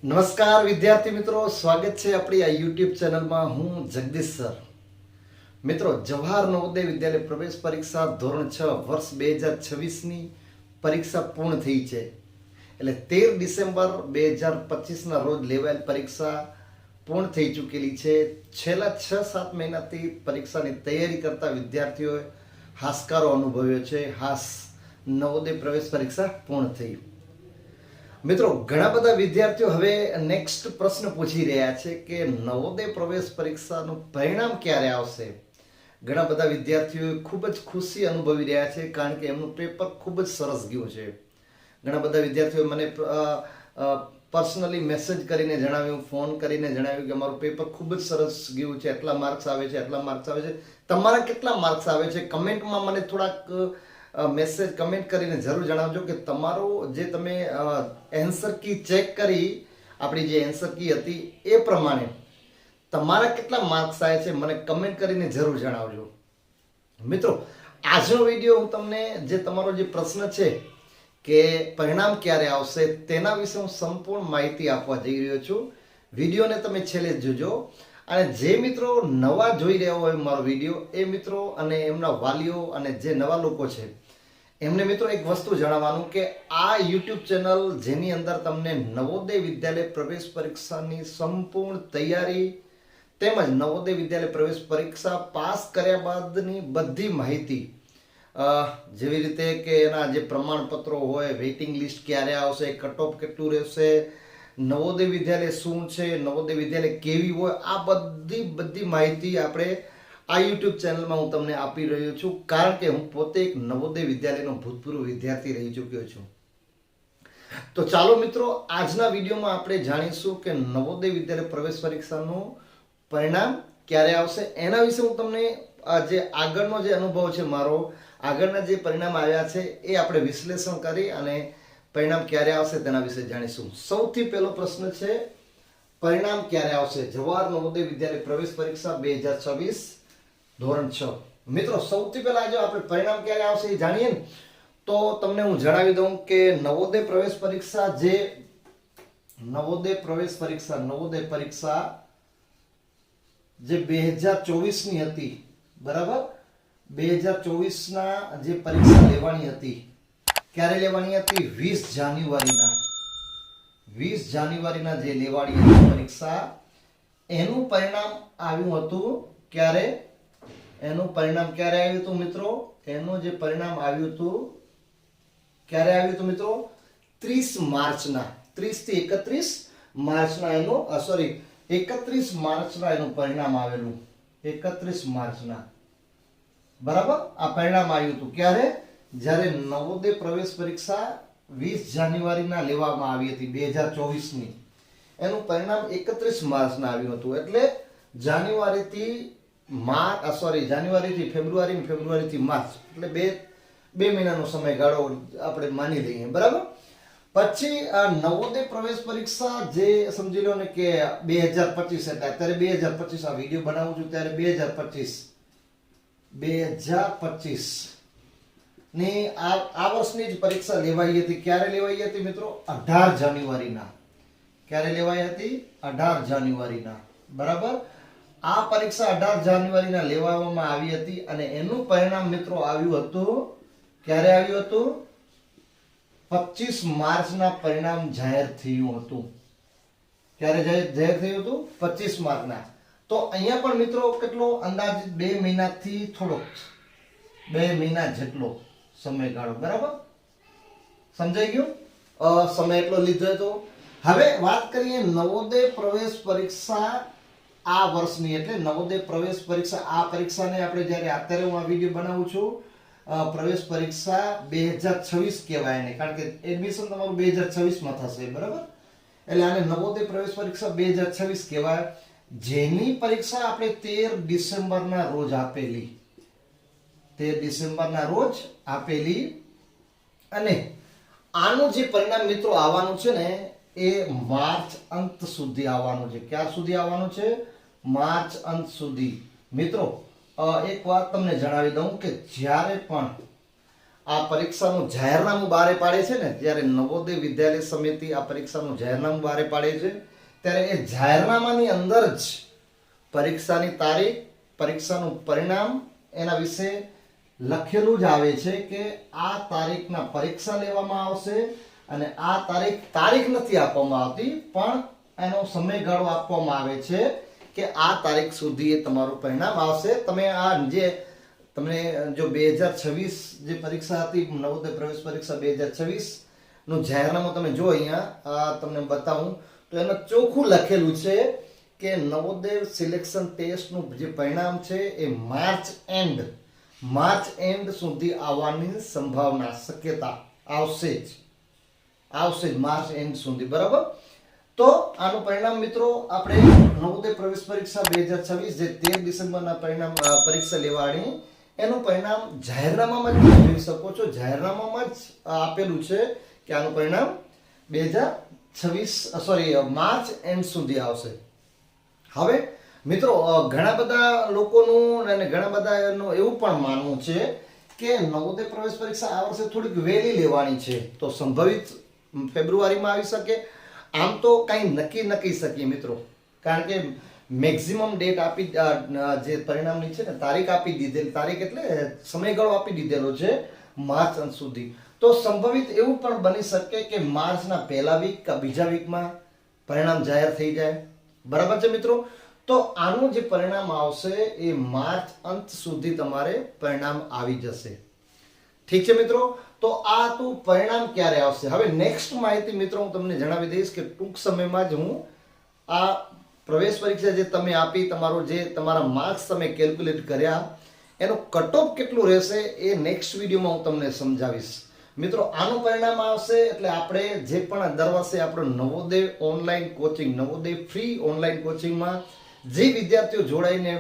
નમસ્કાર વિદ્યાર્થી મિત્રો, સ્વાગત છે આપણી આ યુટ્યુબ ચેનલમાં. હું જગદીશ સર. મિત્રો, જવાહર નવોદય વિદ્યાલય પ્રવેશ પરીક્ષા ધોરણ 6 વર્ષ 2026ની પરીક્ષા પૂર્ણ થઈ છે. એટલે 13 ડિસેમ્બર 2025 ના રોજ લેવાયેલ પરીક્ષા પૂર્ણ થઈ ચૂકેલી છે. છેલ્લા 6-7 મહિનાથી પરીક્ષાની તૈયારી કરતા વિદ્યાર્થીઓએ હાશકારો અનુભવ્યો છે. નવોદય પ્રવેશ પરીક્ષા પૂર્ણ થઈ. મિત્રો, ઘણા બધા વિદ્યાર્થીઓ હવે નેક્સ્ટ પ્રશ્ન પૂછી રહ્યા છે કે નવોદય પ્રવેશ પરીક્ષાનું પરિણામ ક્યારે આવશે. ઘણા બધા વિદ્યાર્થીઓ ખૂબ જ ખુશી અનુભવી રહ્યા છે, કારણ કે એમનું પેપર ખૂબ જ સરસ ગયું છે. ઘણા બધા વિદ્યાર્થીઓ મને પર્સનલી મેસેજ કરીને જણાવ્યું, ફોન કરીને જણાવ્યું કે અમારું પેપર ખૂબ જ સરસ ગયું છે, એટલા માર્ક્સ આવે છે, એટલા માર્ક્સ આવે છે. તમારા કેટલા માર્ક્સ આવે છે કમેન્ટમાં મને થોડાક મેસેજ કમેન્ટ કરીને જરૂર જણાવજો કે તમારો જે તમે એન્સર કી ચેક કરી, આપણી જે એન્સર કી હતી એ પ્રમાણે તમારા કેટલા માર્ક્સ આવ્યા છે મને કમેન્ટ કરીને જરૂર જણાવજો. મિત્રો, આજનો વિડીયો હું તમને જે તમારો જે પ્રશ્ન છે કે પરિણામ ક્યારે આવશે તેના વિશે હું સંપૂર્ણ માહિતી આપવા જઈ રહ્યો છું. વિડીયોને તમે છેલ્લે જોજો. અને જે મિત્રો નવા જોઈ રહ્યા હોય મારો વિડીયો, એ મિત્રો અને એમના વાલીઓ અને જે નવા લોકો છે એમને મિત્રો એક વસ્તુ જણાવવાનું કે આ યુટ્યુબ ચેનલ જેની અંદર તમને નવોદય વિદ્યાલય પ્રવેશ પરીક્ષાની સંપૂર્ણ તૈયારી તેમજ નવોદય વિદ્યાલય પ્રવેશ પરીક્ષા પાસ કર્યા બાદની બધી માહિતી, જેવી રીતે કે એના જે પ્રમાણપત્રો હોય, વેઇટિંગ લિસ્ટ ક્યારે આવશે, કટ ઓફ કેટલું રહેશે, નવોદય વિદ્યાલય શું છે, નવોદય વિદ્યાલય કેવી હોય, આ બધી માહિતી આપણે આ યુટ્યુબ ચેનલમાં હું તમને આપી રહ્યો છું, કારણ કે હું પોતે એક નવોદય વિદ્યાલયનો ભૂતપૂર્વ વિદ્યાર્થી રહી ચૂક્યો છું. તો ચાલો મિત્રો, આજના વિડીયોમાં આપણે જાણીશું કે નવોદય વિદ્યાલય પ્રવેશ પરીક્ષાનું પરિણામ ક્યારે આવશે. એના વિશે હું તમને જે આગળનો જે અનુભવ છે મારો, આગળના જે પરિણામ આવ્યા છે એ આપણે વિશ્લેષણ કરી અને પરિણામ ક્યારે આવશે તેના વિશે જાણીશું. સૌથી પહેલો પ્રશ્ન છે, પરિણામ ક્યારે આવશે જવાહર નવોદય વિદ્યાલય પ્રવેશ પરીક્ષા 2026 ધોરણ 6. મિત્રો, સૌથી પહેલા જો આપણે પરિણામ ક્યારે આવશે એ જાણીએ ને, તો તમને હું જણાવી દઉં કે નવોદય પરીક્ષા જે 2024 ની હતી, બરાબર, 2024 ના જે પરીક્ષા લેવાની હતી, ક્યારે લેવાની હતી? 20 જાન્યુઆરીના જે લેવાની હતી પરીક્ષા, એનું પરિણામ આવ્યું હતું ક્યારે? એનું પરિણામ ક્યારે આવ્યું હતું મિત્રો? એનું જે પરિણામ આવ્યું હતું ક્યારે આવ્યું હતું મિત્રો? 30 માર્ચના, 30 થી 31 માર્ચના એનું 31 માર્ચના એનું પરિણામ આવેલું. 31 માર્ચના, બરાબર, આ પરિણામ આવ્યું હતું. ક્યારે? જ્યારે નવોદય પ્રવેશ પરીક્ષા 20 જાન્યુઆરીના લેવામાં આવી હતી 2024 ની, એનું પરિણામ 31 માર્ચના આવ્યું હતું. એટલે જાન્યુઆરીથી ફેબ્રુઆરી, ફેબ્રુઆરીથી માર્ચ, એટલે બે મહિનાનો સમયગાળો આપણે માની લઈએ, બરાબર. પછી આ નવોદય પ્રવેશ પરીક્ષા જે સમજી લો ને કે 2025, એટલે અત્યારે 2025 આ વિડીયો બનાવું છું ત્યારે 2025 ની આ વર્ષની જ પરીક્ષા લેવાઈ હતી. ક્યારે લેવાઈ હતી મિત્રો? 18 જાન્યુઆરીના. ક્યારે લેવાઈ હતી? 18 જાન્યુઆરીના, બરાબર. આ પરીક્ષા 18 જાન્યુઆરીના લેવામાં આવી હતી અને એનું પરિણામ મિત્રો આવ્યું હતું ક્યારે આવ્યું હતું? 25 માર્ચના પરિણામ જાહેર થયું હતું. ક્યારે જાહેર થયું હતું? 25 માર્ચના. તો અહીંયા પણ મિત્રો કેટલો અંદાજિત 2 મહિનાથી થોડો 2 મહિના જેટલો સમયગાળો, બરાબર, સમજાઈ ગયું? સમય એટલો લીધો હતો. હવે વાત કરીએ નવોદય પ્રવેશ પરીક્ષા આ વર્ષની, એટલે નવોદય પ્રવેશ પરીક્ષા, આ પરીક્ષાને આપણે જ્યારે અત્યારે હું આ વિડીયો બનાવું છું, પ્રવેશ પરીક્ષા 2026 કહેવાય એને, કારણ કે એડમિશન તમારું 2026 માં થશે, બરાબર. એટલે આને નવોદય પ્રવેશ પરીક્ષા 2026 કહેવાય, જેની પરીક્ષા આપણે 13 ડિસેમ્બરના રોજ આપેલી. 13 ડિસેમ્બરના રોજ આપેલી. અને આનું જે પરિણામ મિત્રો આવવાનું છે ને, એ માર્ચ અંત સુધી આવવાનું છે. ક્યાં સુધી આવવાનું છે? માર્ચ અંત સુધી. મિત્રો, એક વાત તમને જણાવી દઉં કે જ્યારે પણ આ પરીક્ષાનું જાહેરનામું બહાર પાડે છે ને, જ્યારે નવોદય વિદ્યાલય સમિતિ આ પરીક્ષાનું જાહેરનામું બહાર પાડે છે, ત્યારે એ જાહેરનામાની અંદર જ પરીક્ષાની તારીખ, પરીક્ષાનું પરિણામ એના વિશે લખેલું જ આવે છે કે આ તારીખના પરીક્ષા લેવામાં આવશે અને આ તારીખ નથી આપવામાં આવતી, પણ એનો સમયગાળો આપવામાં આવે છે કે આ તારીખ સુધી એ તમારું પરિણામ આવશે. તમે આ જે તમને જો 2026 જે પરીક્ષા હતી, નવોદય પ્રવેશ પરીક્ષા 2026 નું જાહેરનામું તમે જો અહીંયા તમને બતાવું તો એમાં ચોખ્ખું લખેલું છે કે નવોદય સિલેક્શન ટેસ્ટનું જે પરિણામ છે એ માર્ચ એન્ડ સુધી આવવાની સંભાવના, શક્યતા આવશે જ માર્ચ એન્ડ સુધી. બરાબર, તો આનું પરિણામ મિત્રો આપણે નવોદય પ્રવેશ પરીક્ષા 2026 જે 13 ડિસેમ્બરના પરિણામ પરીક્ષા લેવાની, એનું પરિણામ જાહેરનામામાં જ જોઈ શકો છો. જાહેરનામામાં જ આપેલું છે કે આનું પરિણામ 2026 માર્ચ એન્ડ સુધી આવશે. હવે મિત્રો ઘણા બધા લોકોનું અને ઘણા બધાનું એવું પણ માનવું છે કે નવોદય પ્રવેશ પરીક્ષા આ વર્ષે થોડીક વહેલી લેવાની છે, તો સંભવિત ફેબ્રુઆરીમાં આવી શકે. આમ તો કંઈ નક્કી ન કહી શકીએ મિત્રો, કારણ કે મેક્સિમમ ડેટ આપી જે પરિણામની છે ને તારીખ આપી દીધેલી, તારીખ એટલે સમયગાળો આપી દીધેલો છે માર્ચ અંત સુધી. તો સંભવિત એવું પણ બની શકે કે માર્ચના પહેલા વીક કે બીજા વીકમાં પરિણામ જાહેર થઈ જાય. બરાબર છે મિત્રો, તો આનું જે પરિણામ આવશે એ માર્ચ અંત સુધી તમારે પરિણામ આવી જશે. ઠીક છે મિત્રો, તો આ તો પરિણામ ક્યારે આવશે. હવે નેક્સ્ટ માહિતી મિત્રો હું તમને જણાવી દઈશ કે ટૂંક સમયમાં જ હું આ પ્રવેશ પરીક્ષા જે તમે આપી, તમારા માર્ક્સ તમે કેલ્ક્યુલેટ કર્યા, એનું કટ ઓફ કેટલું રહેશે એ નેક્સ્ટ વિડીયોમાં હું તમને સમજાવીશ. મિત્રો આનું પરિણામ આવશે એટલે આપણે જે પણ દર વર્ષે આપણો Navodaya online coaching, Navodaya free online કોચિંગમાં જે વિદ્યાર્થીઓ જોડાઈને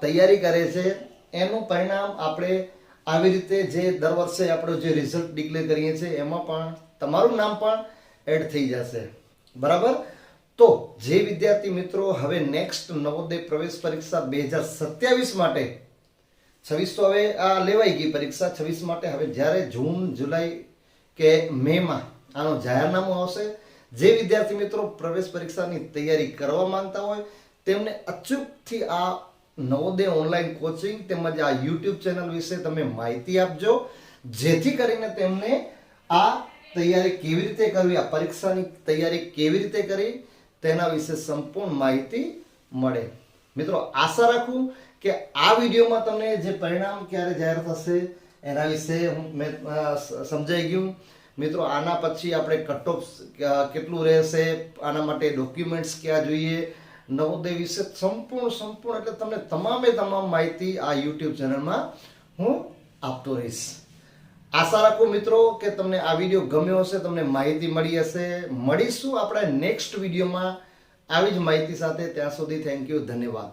તૈયારી કરે છે એનું પરિણામ આપણે આવી રીતે જે દર વર્ષે આપણો જે રિઝલ્ટ ડિક્લેર કરીએ છીએ એમાં પણ તમારું નામ પણ એડ થઈ જશે. બરાબર, તો જે વિદ્યાર્થી મિત્રો હવે નેક્સ્ટ નવોદય પ્રવેશ પરીક્ષા 2027 માટે, 26 તો હવે આ લેવાઈ ગઈ પરીક્ષા, 26 માટે હવે જ્યારે જૂન, જુલાઈ કે મેમાં આનો જાહેરનામું આવશે, જે વિદ્યાર્થી મિત્રો પ્રવેશ પરીક્ષાની તૈયારી કરવા માંગતા હોય તેમને અચૂકથી આ નવોદય ઓનલાઈન કોચિંગ તેમજ આ યુટ્યુબ ચેનલ વિશે તમે માહિતી આપજો, જેથી કરીને તેમને આ તૈયારી કેવી રીતે કરવી, આ પરીક્ષાની તૈયારી કેવી રીતે કરવી તેના વિશે સંપૂર્ણ માહિતી મળે. મિત્રો આશા રાખું કે આ વિડીયોમાં તમને જે પરિણામ ક્યારે જાહેર થશે એના વિશે મેં સમજાઈ ગયું. મિત્રો આના પછી આપણે કટ ઓફ કેટલું રહેશે, આના માટે ડોક્યુમેન્ટ્સ ક્યાં જોઈએ, નવોદય વિશે સંપૂર્ણ એટલે તમને તમામ માહિતી આ યુટ્યુબ ચેનલમાં હું આપતો રહીશ. આશા રાખું મિત્રો કે તમને આ વિડીયો ગમ્યો હશે, તમને માહિતી મળી હશે. મળીશું આપણે નેક્સ્ટ વિડીયોમાં આવી જ માહિતી સાથે. ત્યાં સુધી થેન્ક યુ, ધન્યવાદ.